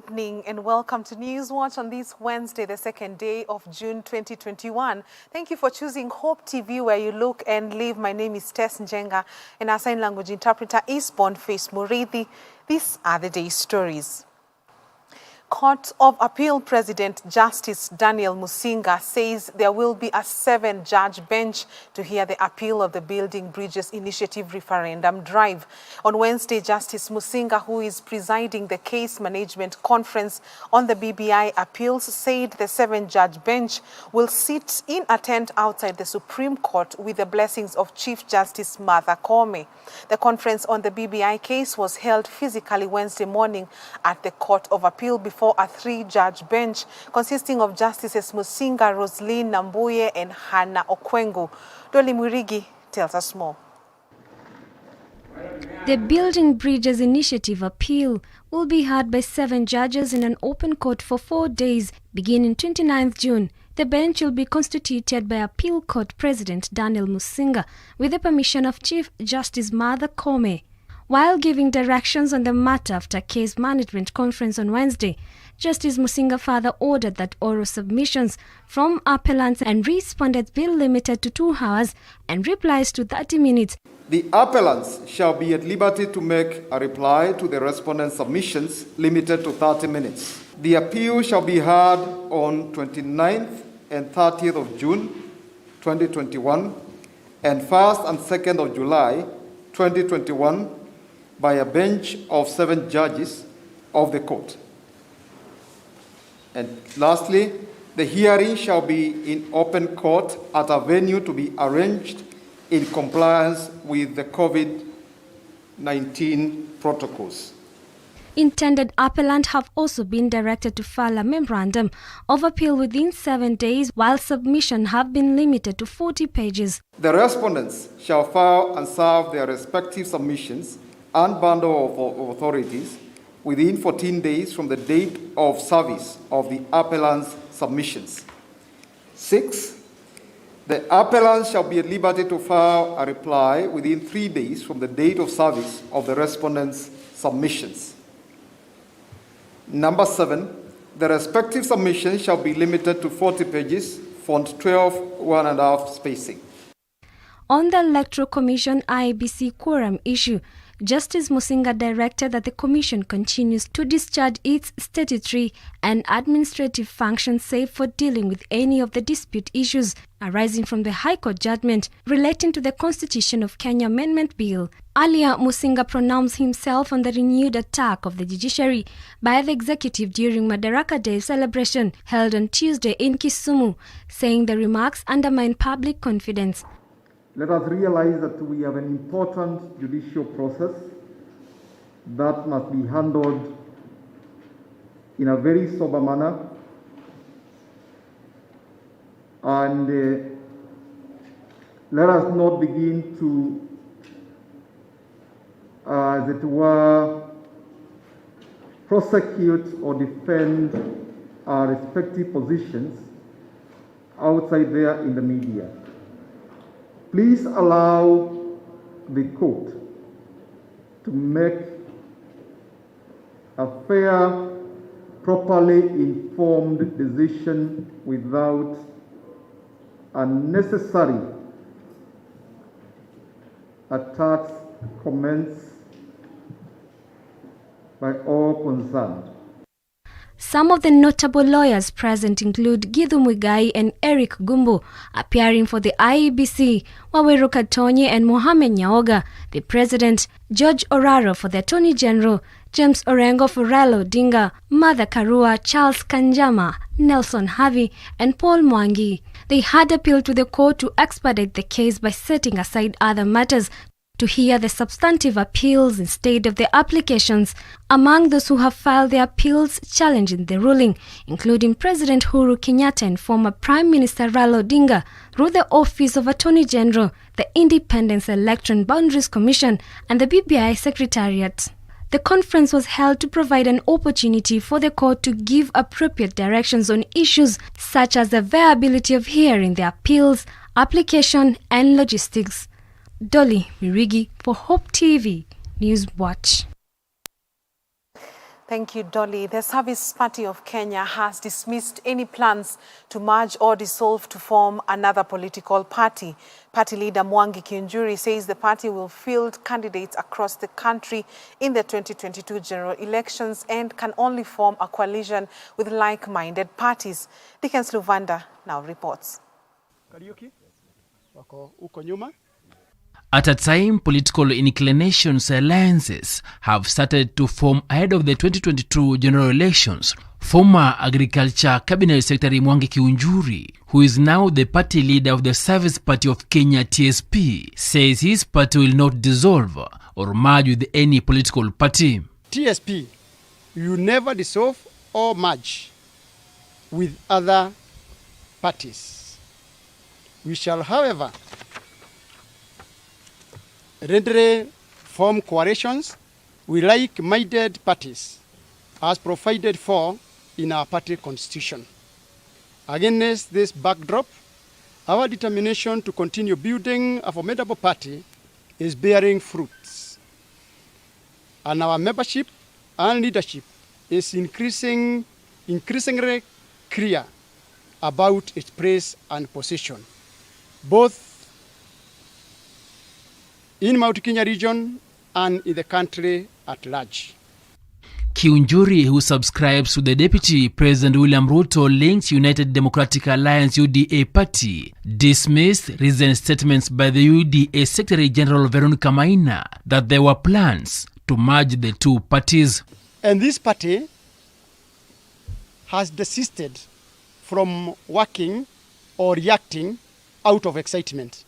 evening and welcome to Newswatch on this Wednesday, the second day of June 2021. Thank you for choosing Hope TV, where you look and live. My name is Tess Njenga and our sign language interpreter is Boniface Murithi. These are the day's stories. Court of Appeal President Justice Daniel Musinga says there will be a 7-judge bench to hear the appeal of the Building Bridges Initiative referendum drive. On Wednesday, Justice Musinga, who is presiding the case management conference on the BBI appeals, said the 7-judge bench will sit in a tent outside the Supreme Court with the blessings of Chief Justice Martha Koome. The conference on the BBI case was held physically Wednesday morning at the Court of Appeal before a 3-judge bench consisting of Justices Musinga, Roslyn Nambuye and Hannah Okwengu. Doli Murigi tells us more. The Building Bridges Initiative appeal will be heard by 7 judges in an open court for 4 days, beginning 29th June. The bench will be constituted by Appeal Court President Daniel Musinga with the permission of Chief Justice Martha Koome. While giving directions on the matter after case management conference on Wednesday, Justice Musinga further ordered that oral submissions from appellants and respondents be limited to 2 hours and replies to 30 minutes. The appellants shall be at liberty to make a reply to the respondent's submissions limited to 30 minutes. The appeal shall be heard on 29th and 30th of June 2021 and 1st and 2nd of July 2021 by a bench of 7 judges of the court. And lastly, the hearing shall be in open court at a venue to be arranged in compliance with the COVID-19 protocols. Intended appellants have also been directed to file a memorandum of appeal within 7 days, while submission have been limited to 40 pages. The respondents shall file and serve their respective submissions and bundle of authorities within 14 days from the date of service of the appellant's submissions. 6. The appellant shall be at liberty to file a reply within 3 days from the date of service of the respondent's submissions. Number 7. The respective submissions shall be limited to 40 pages, font 12, 1.5 spacing. On the Electoral Commission IEBC quorum issue, Justice Musinga directed that the Commission continues to discharge its statutory and administrative functions save for dealing with any of the dispute issues arising from the High Court judgment relating to the Constitution of Kenya Amendment Bill. Earlier, Musinga pronounced himself on the renewed attack of the judiciary by the executive during Madaraka Day celebration held on Tuesday in Kisumu, saying the remarks undermine public confidence. Let us realize that we have an important judicial process that must be handled in a very sober manner, and let us not begin to, as it were, prosecute or defend our respective positions outside there in the media. Please allow the court to make a fair, properly informed decision without unnecessary attacks, comments by all concerned. Some of the notable lawyers present include Githu Muigai and Eric Gumbo, appearing for the IEBC, Waweru Katonye and Mohamed Nyaoga, the President, George Oraro for the Attorney General, James Orengo for Raila Odinga, Martha Karua, Charles Kanjama, Nelson Havi, and Paul Mwangi. They had appealed to the court to expedite the case by setting aside other matters to hear the substantive appeals instead of the applications. Among those who have filed their appeals challenging the ruling, including President Uhuru Kenyatta and former Prime Minister Raila Odinga, through the Office of Attorney General, the Independence Election Boundaries Commission, and the BBI Secretariat. The conference was held to provide an opportunity for the court to give appropriate directions on issues such as the viability of hearing the appeals, application, and logistics. Dolly Mirigi for Hope TV News Watch. Thank you, Dolly. The Service Party of Kenya has dismissed any plans to merge or dissolve to form another political party. Party leader Mwangi Kiunjuri says the party will field candidates across the country in the 2022 general elections and can only form a coalition with like-minded parties. Dickens Luvanda now reports. At a time, political inclinations alliances have started to form ahead of the 2022 general elections. Former Agriculture Cabinet Secretary Mwangi Kiunjuri, who is now the party leader of the Service Party of Kenya TSP, says his party will not dissolve or merge with any political party. TSP will never dissolve or merge with other parties. We shall, however, readily form coalitions with like-minded parties as provided for in our party constitution. Against this backdrop, our determination to continue building a formidable party is bearing fruits. And our membership and leadership is increasingly clear about its place and position, both in Mount Kenya region and in the country at large. Kiunjuri, who subscribes to the Deputy President William Ruto-linked United Democratic Alliance UDA party, dismissed recent statements by the UDA Secretary General Veronica Maina that there were plans to merge the two parties. And this party has desisted from working or reacting out of excitement.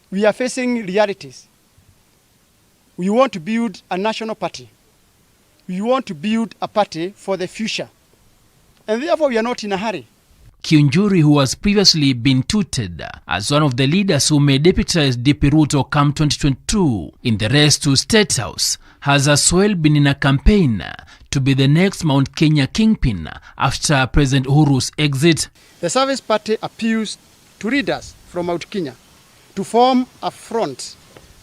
We are facing realities. We want to build a national party. We want to build a party for the future. And therefore, we are not in a hurry. Kiunjuri, who has previously been touted as one of the leaders who may deputize DP Ruto come 2022 in the race to State House, has as well been in a campaign to be the next Mount Kenya kingpin after President Uhuru's exit. The Service Party appeals to leaders from Mount Kenya to form a front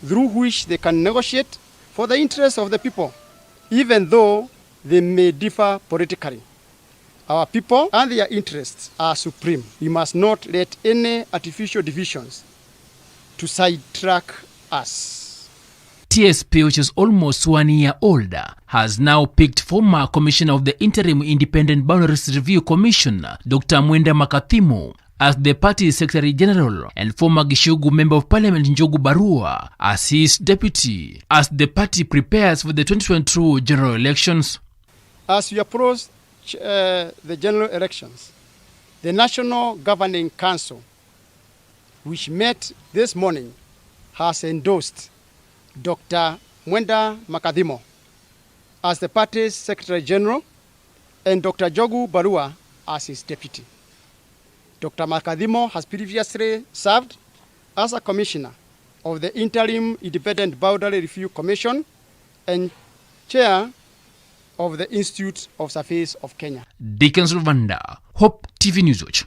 through which they can negotiate for the interests of the people, even though they may differ politically. Our people and their interests are supreme. We must not let any artificial divisions to sidetrack us. TSP, which is almost 1 year older, has now picked former Commissioner of the Interim Independent Boundaries Review Commission, Dr. Mwenda Makathimu, as the party Secretary General, and former Gishugu Member of Parliament Njogu Barua as his deputy, as the party prepares for the 2022 general elections. As we approach the general elections, the National Governing Council, which met this morning, has endorsed Dr. Mwenda Makathimu as the party's Secretary General and Dr. Njogu Barua as his deputy. Dr. Makathimu has previously served as a commissioner of the Interim Independent Boundary Review Commission and chair of the Institute of Surveys of Kenya. Dickens Luvanda, Hope TV News Watch.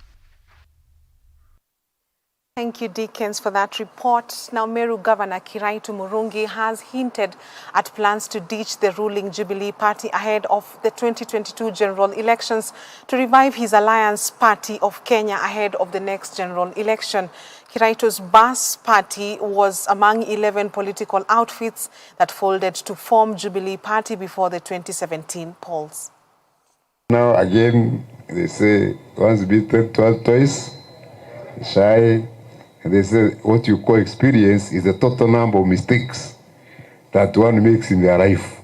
Thank you, Dickens, for that report. Now, Meru Governor Kiraitu Murungi has hinted at plans to ditch the ruling Jubilee Party ahead of the 2022 general elections to revive his alliance party of Kenya ahead of the next general election. Kiraitu's Bas Party was among 11 political outfits that folded to form Jubilee Party before the 2017 polls. Now again, they say once beaten, twice shy. And they say what you call experience is the total number of mistakes that one makes in their life.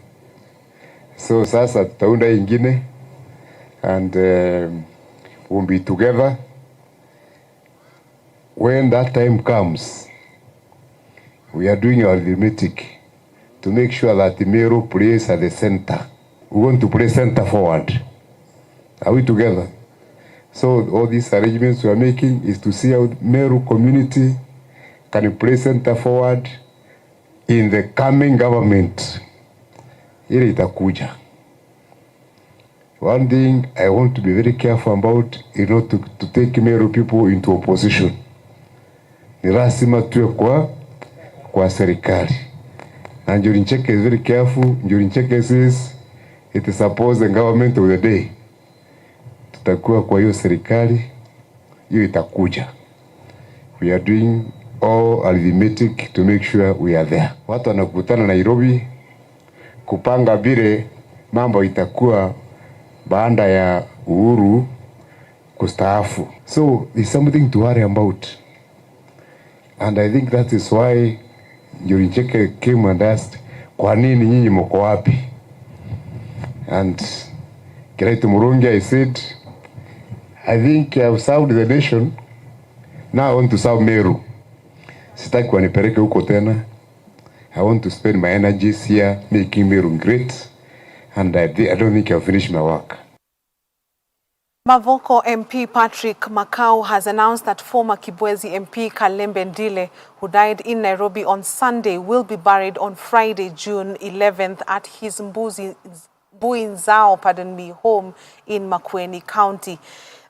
So sasa tutaunda ingine and we'll be together. When that time comes, we are doing our arithmetic to make sure that the Meru plays at the center. We want to play center forward. Are we together? So all these arrangements we are making is to see how Meru community can play center forward in the coming government. Ile itakuja. One thing I want to be very careful about is not to take Meru people into opposition. Ni lazima tuwe kwa serikali. And Njuri Ncheke is very careful. Njuri Ncheke says it is supposed the government of the day. Tutakuwa kwa hiyo serikali, hiyo itakuja. We are doing all arithmetic to make sure we are there. Watu wanakutana Nairobi kupanga vile mambo itakuwa baada ya Uhuru kustaafu. So there's something to worry about. And I think that is why Njuricheke came and asked, kwa nini nyinyi mko wapi? And Kiraitu Murungi, I said, I think I have served the nation. Now I want to serve Meru. Sitaki wanipeleke huko tena. I want to spend my energies here making Meru great. And I don't think I've finished my work. Mavoko MP Patrick Makau has announced that former Kibwezi MP Kalembe Ndile, who died in Nairobi on Sunday, will be buried on Friday, June 11th at his Buinzao, home in Makueni County.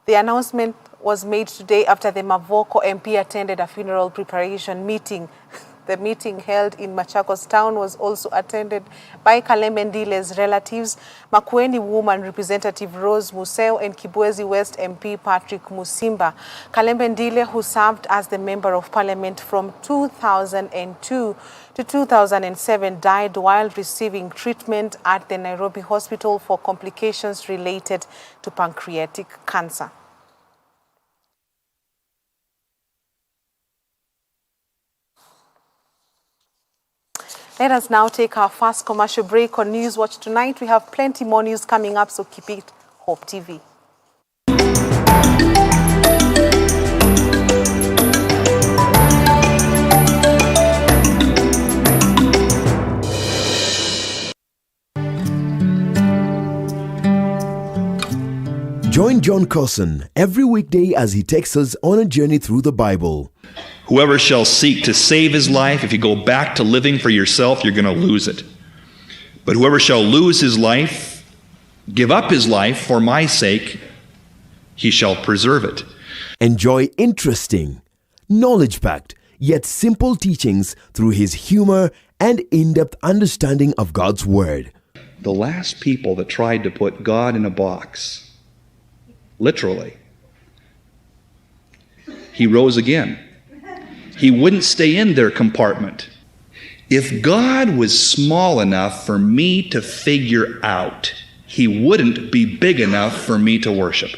The announcement was made today after the Mavoko MP attended a funeral preparation meeting. The meeting held in Machakos town was also attended by Kalembe Ndile's relatives, Makueni woman representative Rose Museo and Kibwezi West MP Patrick Musimba. Kalembe Ndile, who served as the Member of Parliament from 2002 to 2007, died while receiving treatment at the Nairobi Hospital for complications related to pancreatic cancer. Let us now take our first commercial break on News Watch Tonight. We have plenty more news coming up, so keep it Hope TV. Join John Cousin every weekday as he takes us on a journey through the Bible. Whoever shall seek to save his life, if you go back to living for yourself, you're going to lose it. But whoever shall lose his life, give up his life for my sake, he shall preserve it. Enjoy interesting, knowledge-packed, yet simple teachings through his humor and in-depth understanding of God's Word. The last people that tried to put God in a box, literally, he rose again. He wouldn't stay in their compartment. If God was small enough for me to figure out, he wouldn't be big enough for me to worship.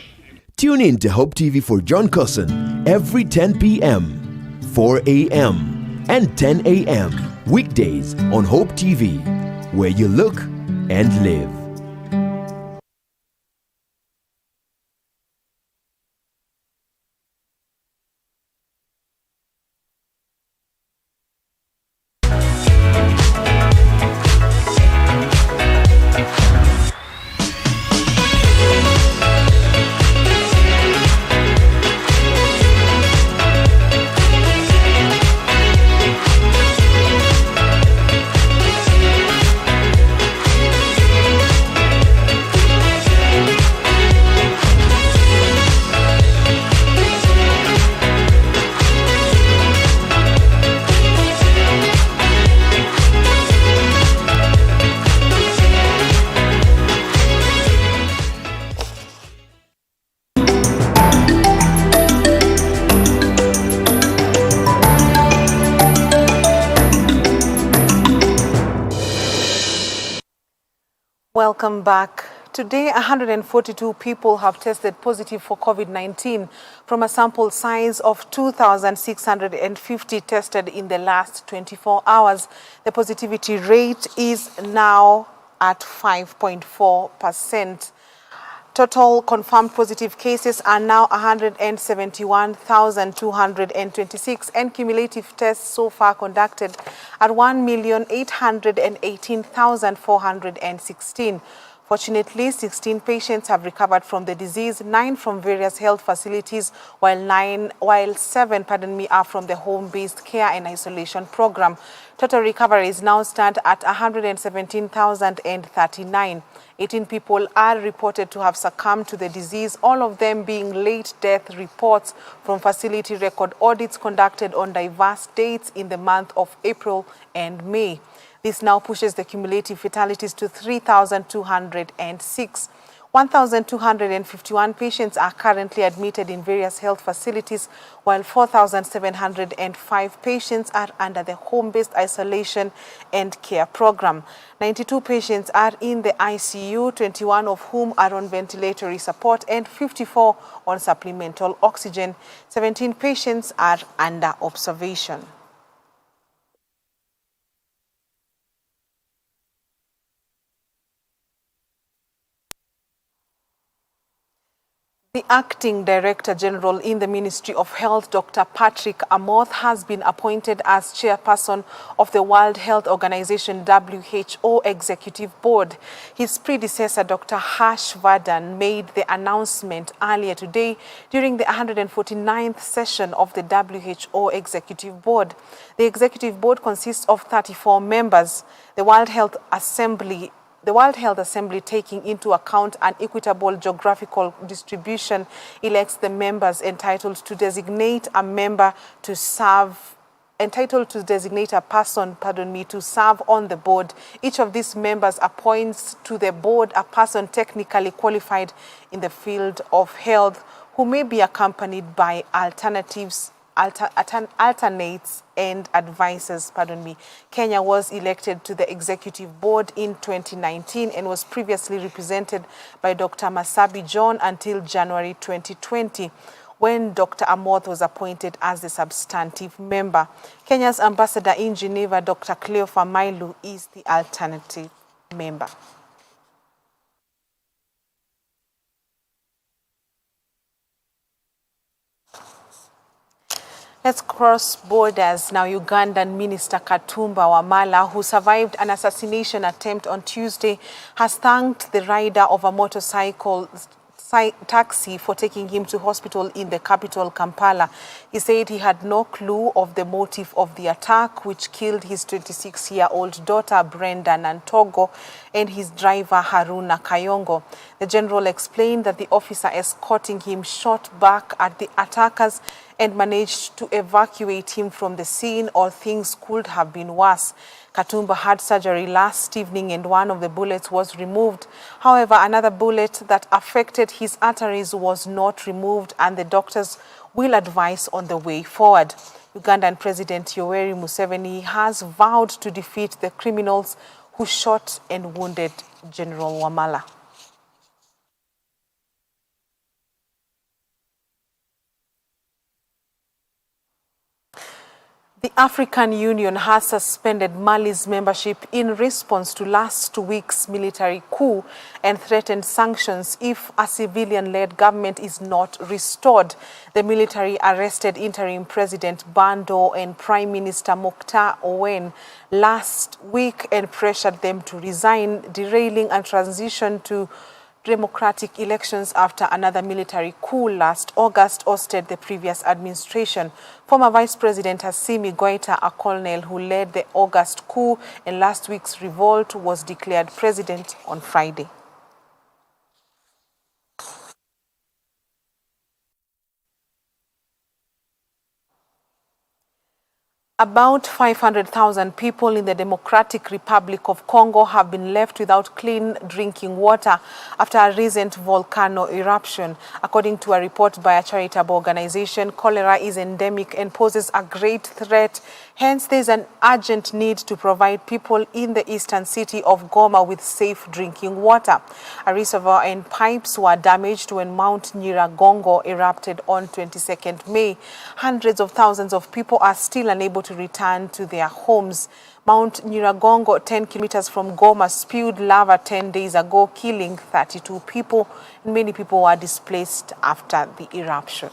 Tune in to Hope TV for John Cousin every 10 p.m., 4 a.m., and 10 a.m. weekdays on Hope TV, where you look and live. Welcome back. Today, 142 people have tested positive for COVID-19 from a sample size of 2,650 tested in the last 24 hours. The positivity rate is now at 5.4%. Total confirmed positive cases are now 171,226, and cumulative tests so far conducted at 1,818,416. Fortunately, 16 patients have recovered from the disease, 9 from various health facilities, while 7 are from the home-based care and isolation program. Total recoveries now stand at 117,039. 18 people are reported to have succumbed to the disease, all of them being late death reports from facility record audits conducted on diverse dates in the month of April and May. This now pushes the cumulative fatalities to 3,206. 1,251 patients are currently admitted in various health facilities, while 4,705 patients are under the home-based isolation and care program. 92 patients are in the ICU, 21 of whom are on ventilatory support and 54 on supplemental oxygen. 17 patients are under observation. The Acting Director General in the Ministry of Health, Dr. Patrick Amoth, has been appointed as chairperson of the World Health Organization WHO Executive Board. His predecessor, Dr. Harsh Vardhan, made the announcement earlier today during the 149th session of the WHO Executive Board. The Executive Board consists of 34 members. The World Health Assembly, taking into account an equitable geographical distribution, elects the members entitled to designate a person to serve on the board. Each of these members appoints to the board a person technically qualified in the field of health who may be accompanied by alternates and advisors. Kenya was elected to the executive board in 2019 and was previously represented by Dr. Masabi John until January 2020, when Dr. Amoth was appointed as the substantive member. Kenya's ambassador in Geneva, Dr. Cleophas Mailu, is the alternative member. Let's cross borders now. Ugandan Minister Katumba Wamala, who survived an assassination attempt on Tuesday, has thanked the rider of a motorcycle taxi for taking him to hospital in the capital, Kampala. He said he had no clue of the motive of the attack, which killed his 26-year-old daughter, Brenda Nantogo, and his driver, Haruna Kayongo. The general explained that the officer escorting him shot back at the attackers and managed to evacuate him from the scene, or things could have been worse. Katumba had surgery last evening and one of the bullets was removed. However, another bullet that affected his arteries was not removed, and the doctors will advise on the way forward. Ugandan President Yoweri Museveni has vowed to defeat the criminals who shot and wounded General Wamala. The African Union has suspended Mali's membership in response to last week's military coup and threatened sanctions if a civilian-led government is not restored. The military arrested interim President Bando and Prime Minister Mokhtar Owen last week and pressured them to resign, derailing a transition to democratic elections after another military coup last August ousted the previous administration. Former Vice President Assimi Goita, a colonel who led the August coup and last week's revolt, was declared president on Friday. About 500,000 people in the Democratic Republic of Congo have been left without clean drinking water after a recent volcano eruption. According to a report by a charitable organization, cholera is endemic and poses a great threat. Hence, there is an urgent need to provide people in the eastern city of Goma with safe drinking water. A reservoir and pipes were damaged when Mount Nyiragongo erupted on 22nd May. Hundreds of thousands of people are still unable to return to their homes. Mount Nyiragongo, 10 kilometers from Goma, spewed lava 10 days ago, killing 32 people. Many people were displaced after the eruption.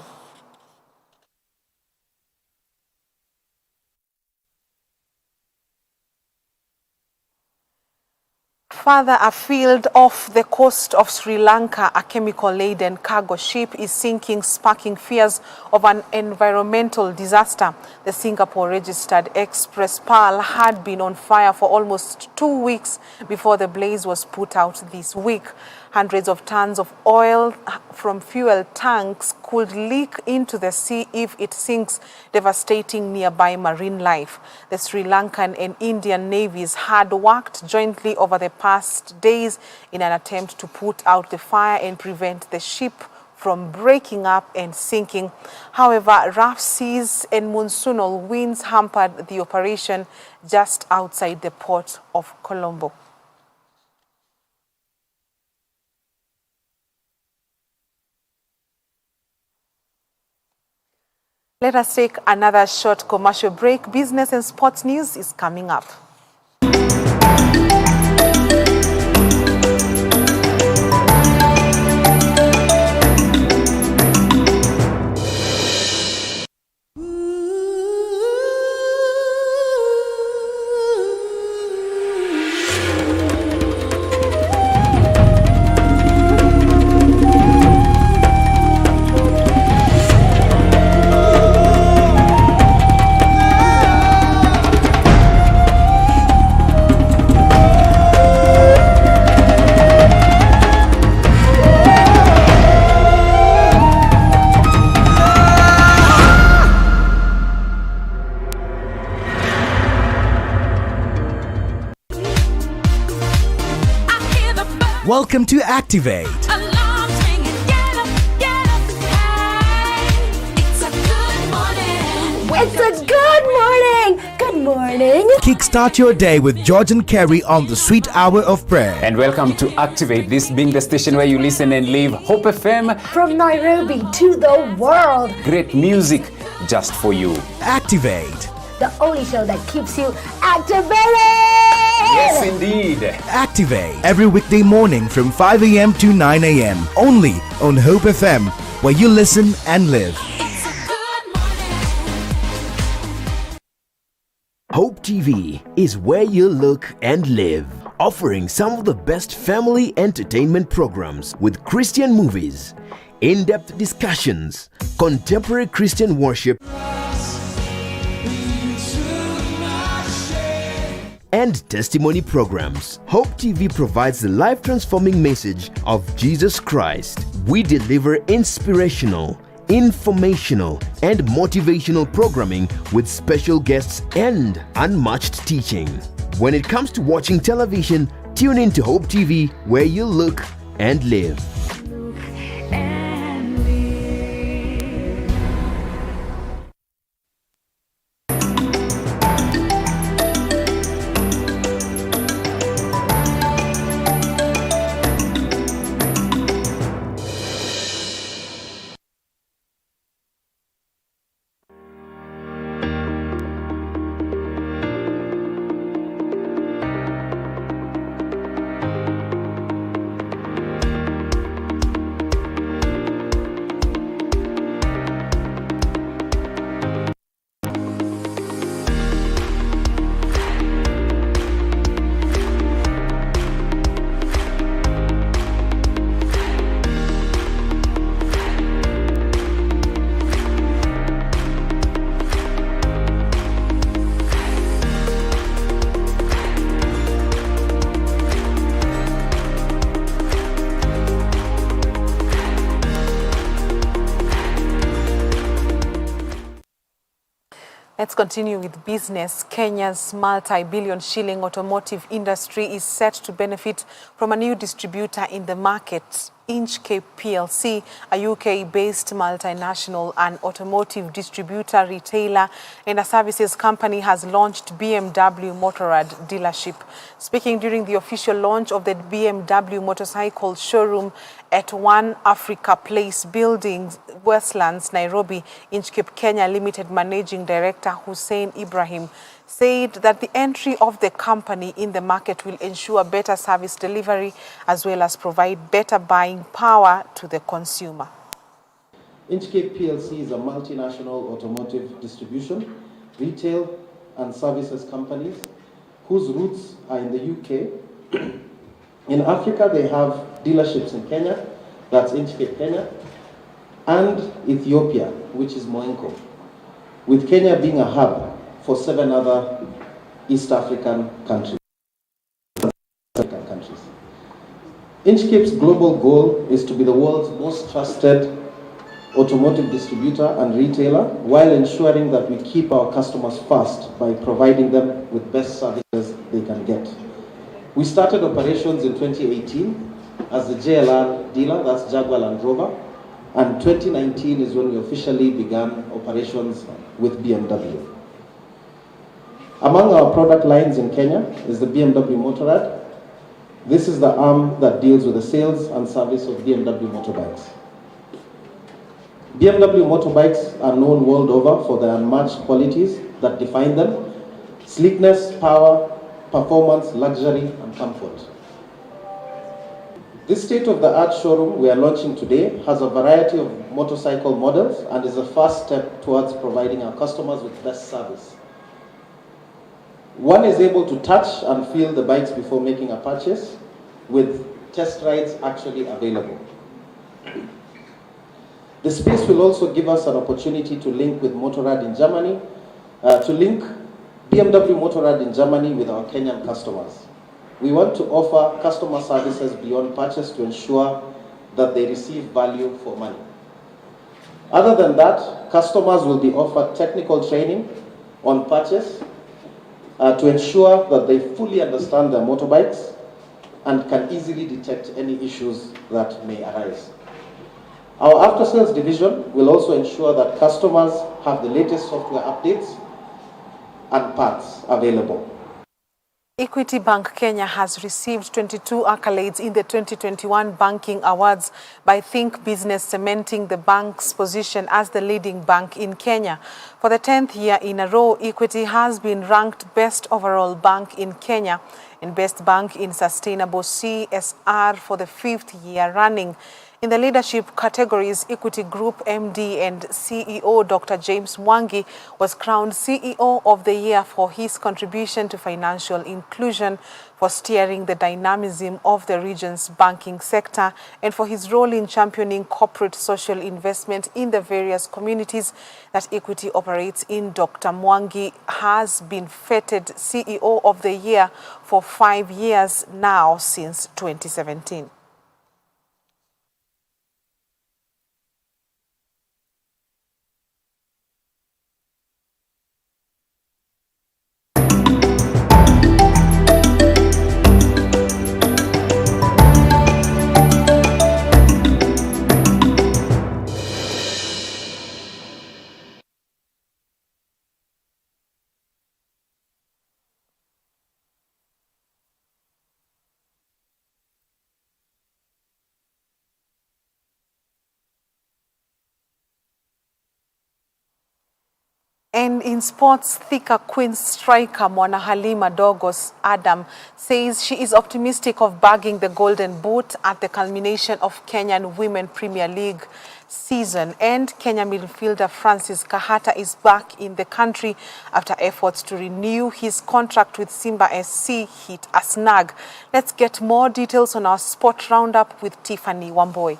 Further afield off the coast of Sri Lanka, a chemical-laden cargo ship is sinking, sparking fears of an environmental disaster. The Singapore-registered Express Pearl had been on fire for almost 2 weeks before the blaze was put out this week. Hundreds of tons of oil from fuel tanks could leak into the sea if it sinks, devastating nearby marine life. The Sri Lankan and Indian navies had worked jointly over the past days in an attempt to put out the fire and prevent the ship from breaking up and sinking. However, rough seas and monsoonal winds hampered the operation just outside the port of Colombo. Let us take another short commercial break. Business and sports news is coming up. Welcome to Activate. It's a good morning. Good morning. Kickstart your day with George and Kerry on the Sweet Hour of Prayer. And welcome to Activate, this being the station where you listen and live Hope FM. From Nairobi to the world. Great music just for you. Activate. The only show that keeps you activated. Yes, indeed. Activate every weekday morning from 5 a.m. to 9 a.m. Only on Hope FM, where you listen and live. Hope TV is where you look and live, offering some of the best family entertainment programs with Christian movies, in-depth discussions, contemporary Christian worship, and testimony programs. Hope TV provides the life-transforming message of Jesus Christ. We deliver inspirational, informational, and motivational programming with special guests and unmatched teaching. When it comes to watching television, tune in to Hope TV, where you look and live. Let's continue with business. Kenya's multi-billion shilling automotive industry is set to benefit from a new distributor in the market. Inchcape PLC, a UK-based multinational and automotive distributor, retailer, and a services company, has launched BMW Motorrad dealership. Speaking during the official launch of the BMW motorcycle showroom at One Africa Place Buildings, Westlands, Nairobi, Inchcape Kenya Limited Managing Director Hussein Ibrahim said that the entry of the company in the market will ensure better service delivery as well as provide better buying power to the consumer. Inchcape PLC is a multinational automotive distribution, retail and services companies whose roots are in the UK In Africa, they have dealerships in Kenya, that's Inchcape Kenya, and Ethiopia, which is Moenko, with Kenya being a hub for 7 other East African countries. Inchcape's global goal is to be the world's most trusted automotive distributor and retailer, while ensuring that we keep our customers first by providing them with best services they can get. We started operations in 2018 as the JLR dealer, that's Jaguar Land Rover, and 2019 is when we officially began operations with BMW. Among our product lines in Kenya is the BMW Motorrad. This is the arm that deals with the sales and service of BMW motorbikes. BMW motorbikes are known world over for their unmatched qualities that define them: sleekness, power, performance, luxury, and comfort. This state-of-the-art showroom we are launching today has a variety of motorcycle models and is a first step towards providing our customers with best service. One is able to touch and feel the bikes before making a purchase, with test rides actually available. The space will also give us an opportunity to link with Motorrad in Germany, to link BMW Motorrad in Germany with our Kenyan customers. We want to offer customer services beyond purchase to ensure that they receive value for money. Other than that, customers will be offered technical training on purchase to ensure that they fully understand their motorbikes and can easily detect any issues that may arise. Our after-sales division will also ensure that customers have the latest software updates and parts available. Equity Bank Kenya has received 22 accolades in the 2021 Banking Awards by Think Business, cementing the bank's position as the leading bank in Kenya. For the 10th year in a row, Equity has been ranked Best Overall Bank in Kenya and Best Bank in Sustainable CSR for the 5th year running. In the leadership categories, Equity Group MD and CEO Dr. James Mwangi was crowned CEO of the Year for his contribution to financial inclusion, for steering the dynamism of the region's banking sector, and for his role in championing corporate social investment in the various communities that Equity operates in. Dr. Mwangi has been feted CEO of the Year for 5 years now, since 2017. And in sports, Thika Queens striker Halima Dogos Adam says she is optimistic of bagging the Golden Boot at the culmination of Kenyan Women Premier League season. And Kenya midfielder Francis Kahata is back in the country after efforts to renew his contract with Simba SC hit a snag. Let's get more details on our sport roundup with Tiffany Wamboi.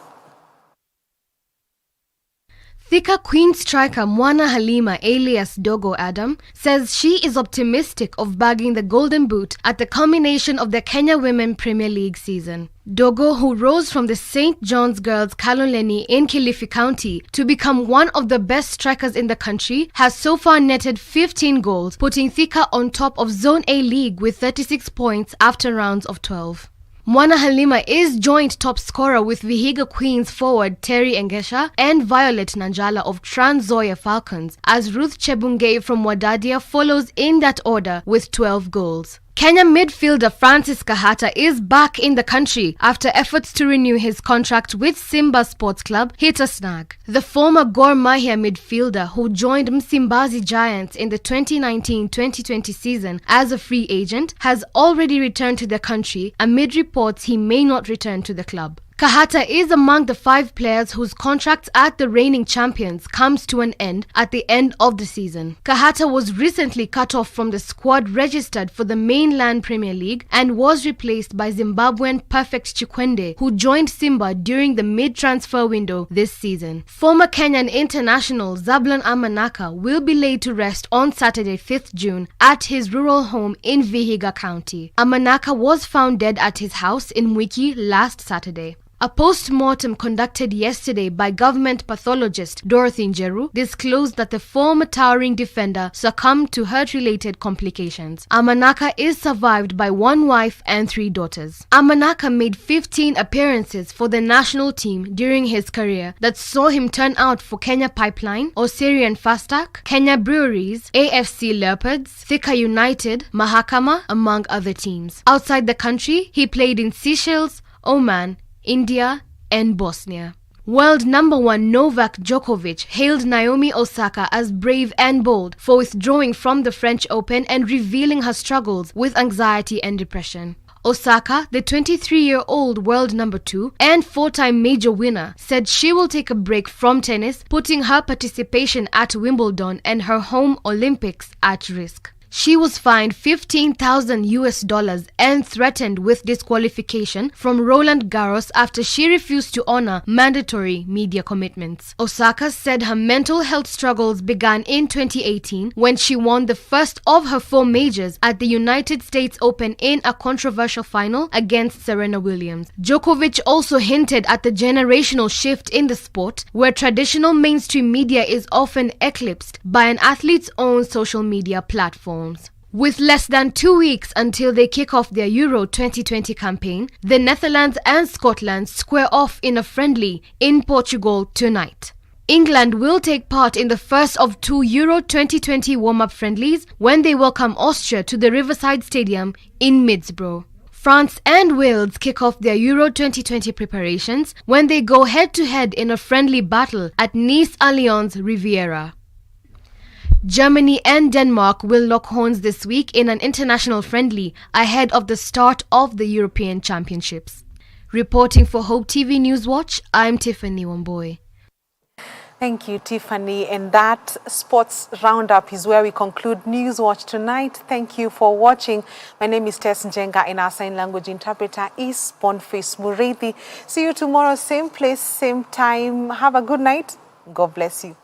Thika Queen striker Halima alias Dogo Adam says she is optimistic of bagging the Golden Boot at the culmination of the Kenya Women Premier League season. Dogo, who rose from the St. John's Girls Kaloleni in Kilifi County to become one of the best strikers in the country, has so far netted 15 goals, putting Thika on top of Zone A League with 36 points after rounds of 12. Halima is joint top scorer with Vihiga Queens forward Terry Engesha and Violet Nanjala of Trans Nzoia Falcons, as Ruth Chebungei from Wadadia follows in that order with 12 goals. Kenya midfielder Francis Kahata is back in the country after efforts to renew his contract with Simba Sports Club hit a snag. The former Gor Mahia midfielder, who joined Msimbazi Giants in the 2019-2020 season as a free agent, has already returned to the country amid reports he may not return to the club. Kahata is among the 5 players whose contracts at the reigning champions comes to an end at the end of the season. Kahata was recently cut off from the squad registered for the mainland Premier League and was replaced by Zimbabwean Perfect Chikwende, who joined Simba during the mid-transfer window this season. Former Kenyan international Zablon Amanaka will be laid to rest on Saturday 5th June at his rural home in Vihiga County. Amanaka was found dead at his house in Mwiki last Saturday. A post-mortem conducted yesterday by government pathologist Dorothy Njeru disclosed that the former towering defender succumbed to heart-related complications. Amanaka is survived by 1 wife and 3 daughters. Amanaka made 15 appearances for the national team during his career that saw him turn out for Kenya Pipeline, Osirian Fastac, Kenya Breweries, AFC Leopards, Thika United, Mahakama, among other teams. Outside the country, he played in Seychelles, Oman, India and Bosnia. World number 1 Novak Djokovic hailed Naomi Osaka as brave and bold for withdrawing from the French Open and revealing her struggles with anxiety and depression. Osaka, the 23-year-old world number 2 and 4-time major winner, said she will take a break from tennis, putting her participation at Wimbledon and her home Olympics at risk. She was fined $15,000 and threatened with disqualification from Roland Garros after she refused to honor mandatory media commitments. Osaka said her mental health struggles began in 2018 when she won the first of her 4 majors at the United States Open in a controversial final against Serena Williams. Djokovic also hinted at the generational shift in the sport, where traditional mainstream media is often eclipsed by an athlete's own social media platform. With less than 2 weeks until they kick off their Euro 2020 campaign, the Netherlands and Scotland square off in a friendly in Portugal tonight. England will take part in the first of 2 Euro 2020 warm-up friendlies when they welcome Austria to the Riverside Stadium in Middlesbrough. France and Wales kick off their Euro 2020 preparations when they go head-to-head in a friendly battle at Nice Allianz Riviera. Germany and Denmark will lock horns this week in an international friendly ahead of the start of the European Championships. Reporting for Hope TV Newswatch, I'm Tiffany Wamboy. Thank you, Tiffany. And that sports roundup is where we conclude Newswatch tonight. Thank you for watching. My name is Tess Njenga and our sign language interpreter is Boniface Murithi. See you tomorrow, same place, same time. Have a good night. God bless you.